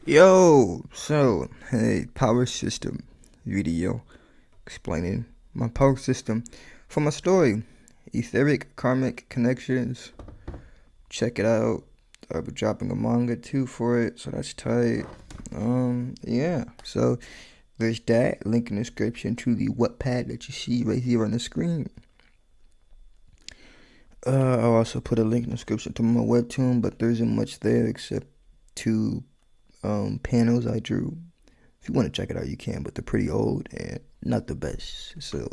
Hey, power system video explaining my power system from a story. Etheric karmic connections. Check it out. I'll be dropping a manga too for it, so that's tight. Yeah. So there's that link in the description to the Wattpad that you see right here on the screen. I'll also put a link in the description to my webtoon, but there isn't much there except two panels I drew. If you want to check it out, you can, but they're pretty old and not the best. So,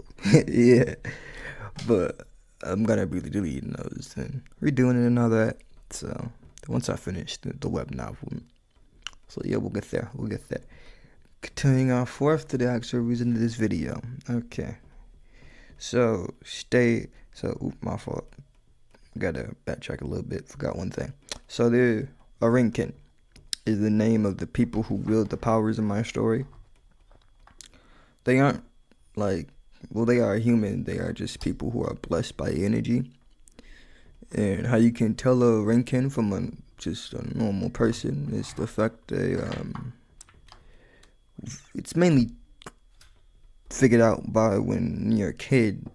yeah. But I'm gonna be deleting those and redoing it and all that. So, once I finish the web novel. So, yeah, we'll get there. We'll get there. Continuing on forth to the actual reason of this video. Okay. So, my fault. Gotta backtrack a little bit. Forgot one thing. So, the Arinkin is the name of the people who wield the powers in my story. They aren't they are human. They are just people who are blessed by energy. And how you can tell a Rinkin from just a normal person is the fact it's mainly figured out by when you're a kid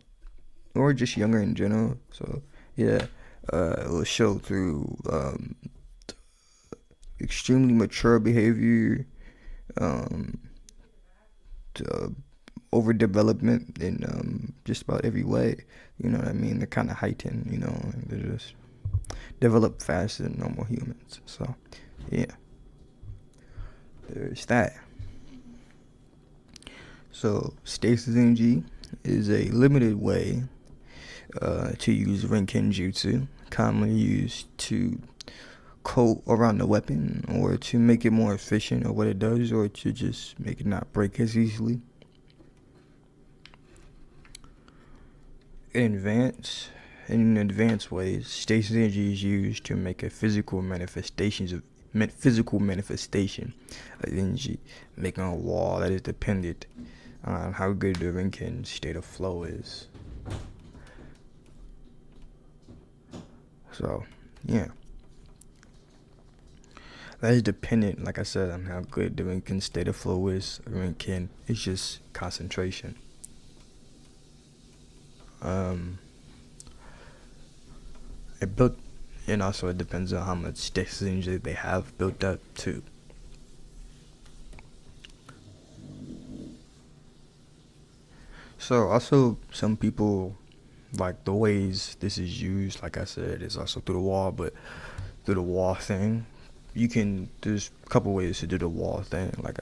or just younger in general. So yeah, it will show through extremely mature behavior, um, to, overdevelopment in just about every way. You know what I mean? They're kind of heightened. They're just develop faster than normal humans. So, yeah, there's that. So, stasis energy is a limited way to use Rinken Jutsu, commonly used to coat around the weapon or to make it more efficient or what it does, or to just make it not break as easily. In advanced ways, stasis energy is used to make a physical manifestation of energy, making a wall that is dependent on how good the Rinken state of flow is. So, yeah. That is dependent, like I said, on how good the Rinken state of flow is. Rinken is just concentration. It built, and also it depends on how much stasis energy they have built up too. So also some people like the ways this is used. Like I said, is also through the wall, but through the wall thing, there's a couple ways to do the wall thing, like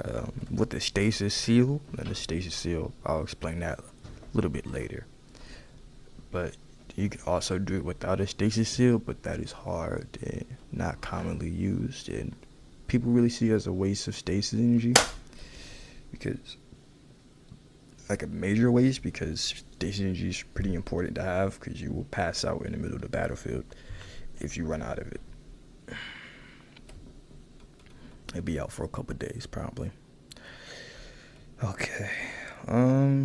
with the stasis seal. And the stasis seal, I'll explain that a little bit later. But you can also do it without a stasis seal, but that is hard and not commonly used, and people really see it as a waste of stasis energy, because like a major waste, because stasis energy is pretty important to have, because you will pass out in the middle of the battlefield if you run out of it. It'd be out for a couple days probably. Okay.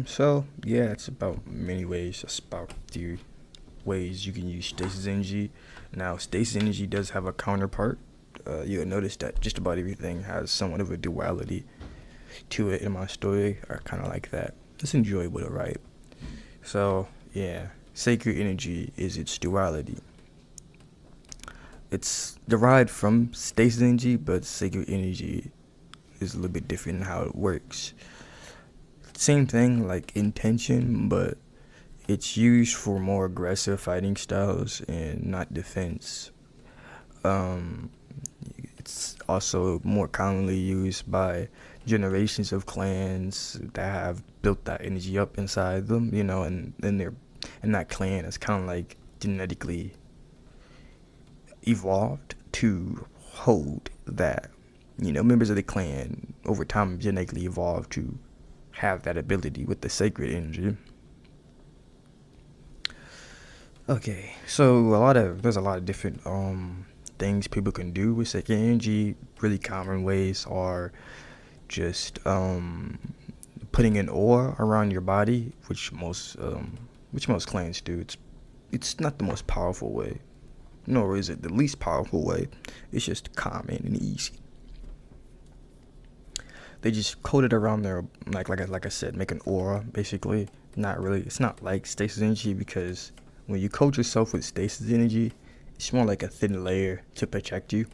So yeah, it's about many ways. That's about the ways you can use stasis energy. Now, stasis energy does have a counterpart. You'll notice that just about everything has somewhat of a duality to it in my story, or kind of like that. It's enjoyable to write. So yeah, sacred energy is its duality. It's derived from stasis energy, but sacred energy is a little bit different in how it works. Same thing, like intention, but it's used for more aggressive fighting styles and not defense. It's also more commonly used by generations of clans that have built that energy up inside them, and then they're in that clan is kind of like genetically evolved to hold that. Members of the clan over time genetically evolved to have that ability with the sacred energy. Okay, so there's a lot of different things people can do with sacred energy. Really common ways are just putting an aura around your body, which most clans do. It's not the most powerful way, nor is it the least powerful way. It's just common and easy. they just coat it around their, like I said, make an aura basically. Not really, it's not like stasis energy, because when you coat yourself with stasis energy, it's more like a thin layer to protect you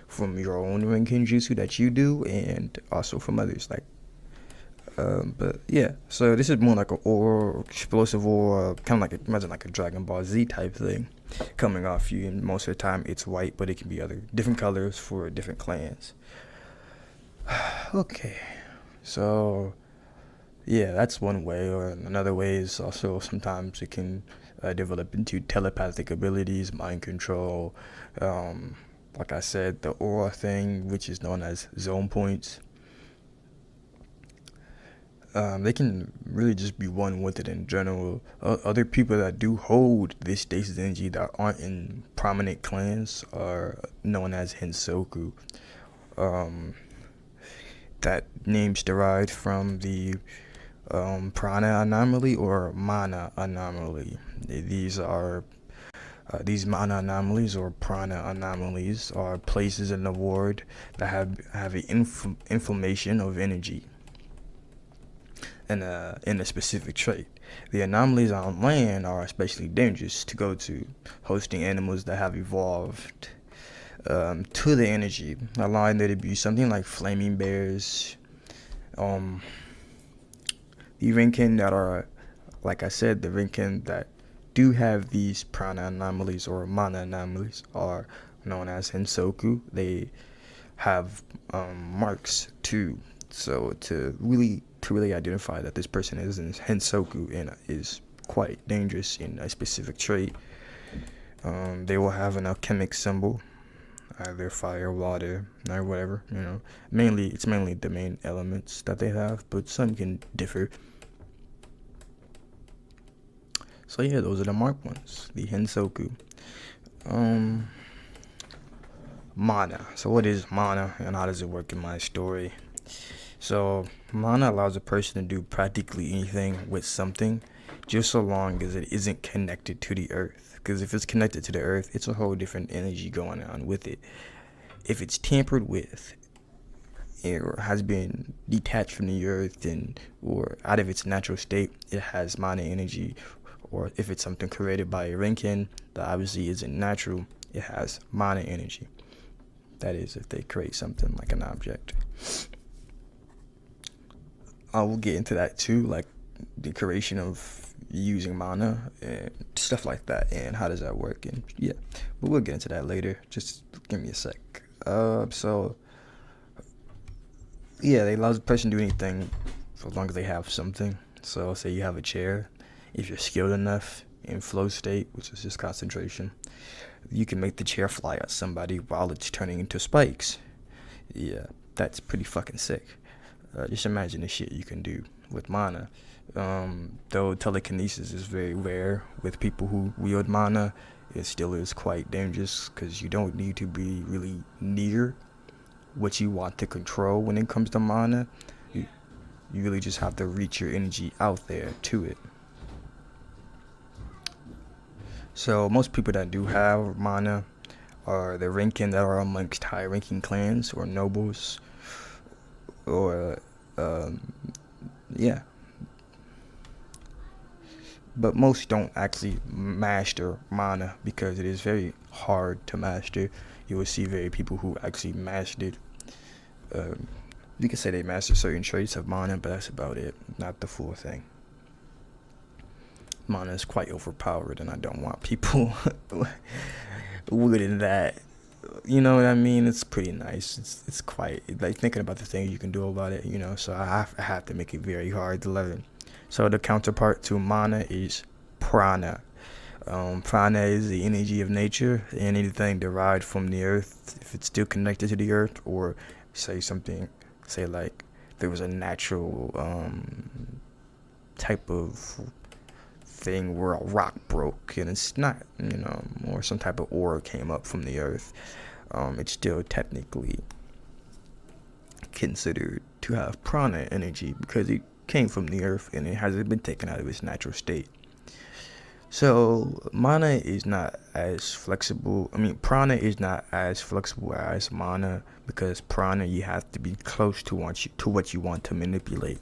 from your own Rinkin jutsu that you do, and also from others. But yeah, so this is more like an aura, explosive aura, kind of like imagine like a Dragon Ball Z type thing coming off you. And most of the time it's white, but it can be other different colors for different clans. Okay, so yeah, that's one way. Or another way is also sometimes it can develop into telepathic abilities, mind control. Like I said, the aura thing, which is known as zone points. They can really just be one with it in general. Other people that do hold this stasis energy that aren't in prominent clans are known as Hensoku. That name's derived from the prana anomaly or mana anomaly. These mana anomalies or prana anomalies are places in the world that have an inflammation of energy in a specific trait. The anomalies on land are especially dangerous to go to, hosting animals that have evolved to the energy, allowing there to be something like flaming bears. The Rinkin that are, like I said, the Rinkin that do have these prana anomalies or mana anomalies are known as Hensoku. They have marks too, so to really identify that this person is in Hensoku and is quite dangerous in a specific trait, they will have an alchemic symbol, either fire, water, or whatever. It's mainly the main elements that they have, but some can differ. So yeah, those are the marked ones, the Hensoku. Mana. So what is mana and how does it work in my story? So mana allows a person to do practically anything with something, just so long as it isn't connected to the earth. Because if it's connected to the earth, it's a whole different energy going on with it. If it's tampered with, or has been detached from the earth or out of its natural state, it has mana energy. Or if it's something created by a Rinkin that obviously isn't natural, it has mana energy. That is, if they create something like an object. I will get into that too, like the creation of using mana and stuff like that, and how does that work, and yeah, but we'll get into that later. Just give me a sec. So yeah, they allow the person to do anything as long as they have something. So say you have a chair, if you're skilled enough in flow state, which is just concentration, you can make the chair fly at somebody while it's turning into spikes. Yeah, that's pretty fucking sick. Just imagine the shit you can do with mana. Though telekinesis is very rare with people who wield mana, it still is quite dangerous because you don't need to be really near what you want to control when it comes to mana. You really just have to reach your energy out there to it. So most people that do have mana are the Rinkin that are amongst high-ranking clans or nobles, or yeah. But most don't actually master mana because it is very hard to master. You will see very people who actually mastered. You can say they master certain traits of mana, but that's about it. Not the full thing. Mana is quite overpowered, and I don't want people wielding that. You know what I mean? It's pretty nice. It's quite like thinking about the things you can do about it. So I have to make it very hard to learn. So the counterpart to mana is prana. Prana is the energy of nature, and anything derived from the earth, if it's still connected to the earth, or say like there was a natural type of thing where a rock broke and it's not, or some type of ore came up from the earth, it's still technically considered to have prana energy because it came from the earth and it hasn't been taken out of its natural state. So mana is not as flexible. I mean, prana is not as flexible as mana because prana you have to be close to what you want to manipulate.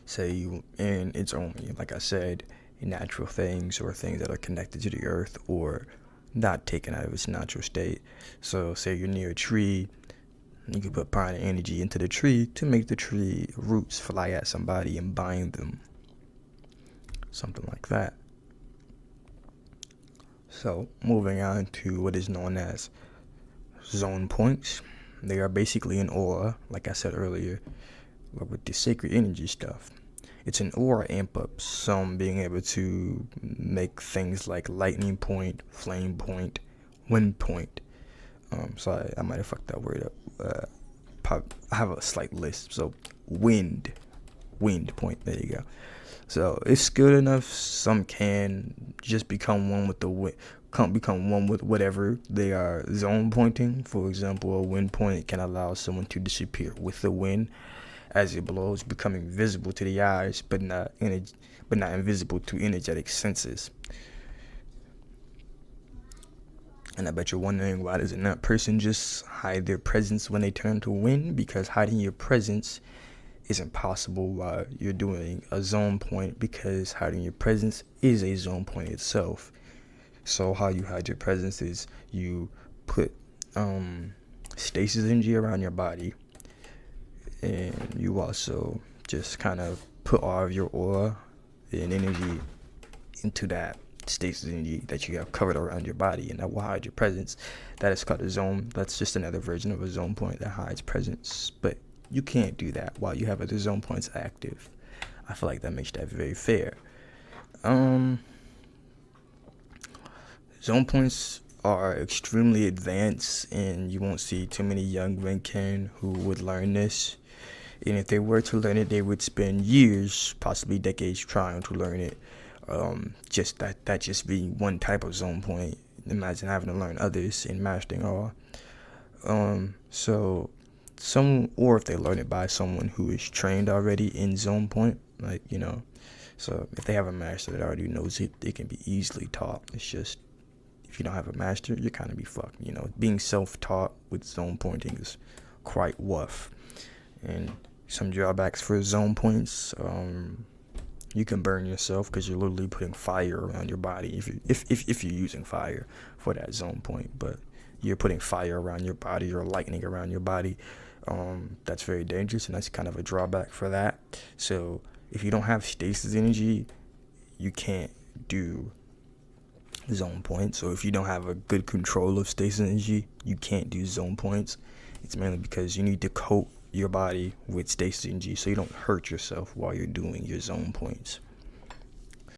So you, and it's only, like I said, natural things or things that are connected to the earth or not taken out of its natural state. So say you're near a tree, you can put prana energy into the tree to make the tree roots fly at somebody and bind them. Something like that. So moving on to what is known as zone points. They are basically an aura, like I said earlier, with the sacred energy stuff. It's an aura amp up, some being able to make things like lightning point, flame point, wind point. Sorry, I might have fucked that word up. I have a slight lisp. So wind point. There you go. So it's good enough. Some can just become one with the wind. Can't become one with whatever they are zone pointing. For example, a wind point can allow someone to disappear with the wind as it blows, becoming visible to the eyes, but not invisible to energetic senses. And I bet you're wondering, why doesn't that person just hide their presence when they turn to wind? Because hiding your presence is impossible while you're doing a zone point, because hiding your presence is a zone point itself. So how you hide your presence is you put stasis energy around your body, and you also just kind of put all of your aura and energy into that stasis energy that you have covered around your body, and that will hide your presence. That is called a zone. That's just another version of a zone point that hides presence, but you can't do that while you have other zone points active. I feel like that makes that very fair. Zone points are extremely advanced, and you won't see too many young Rinken who would learn this. And if they were to learn it, they would spend years, possibly decades, trying to learn it. Just that just being one type of zone point. Imagine having to learn others and mastering all. So or if they learn it by someone who is trained already in zone point, so if they have a master that already knows it, it can be easily taught. It's just, if you don't have a master, you're kind of be fucked. Being self-taught with zone pointing is quite rough. And some drawbacks for zone points, you can burn yourself because you're literally putting fire around your body if you're using fire for that zone point. But you're putting fire around your body or lightning around your body. That's very dangerous, and that's kind of a drawback for that. So if you don't have stasis energy, you can't do zone points. So if you don't have a good control of stasis energy, you can't do zone points. It's mainly because you need to coat your body with stasis energy so you don't hurt yourself while you're doing your zone points.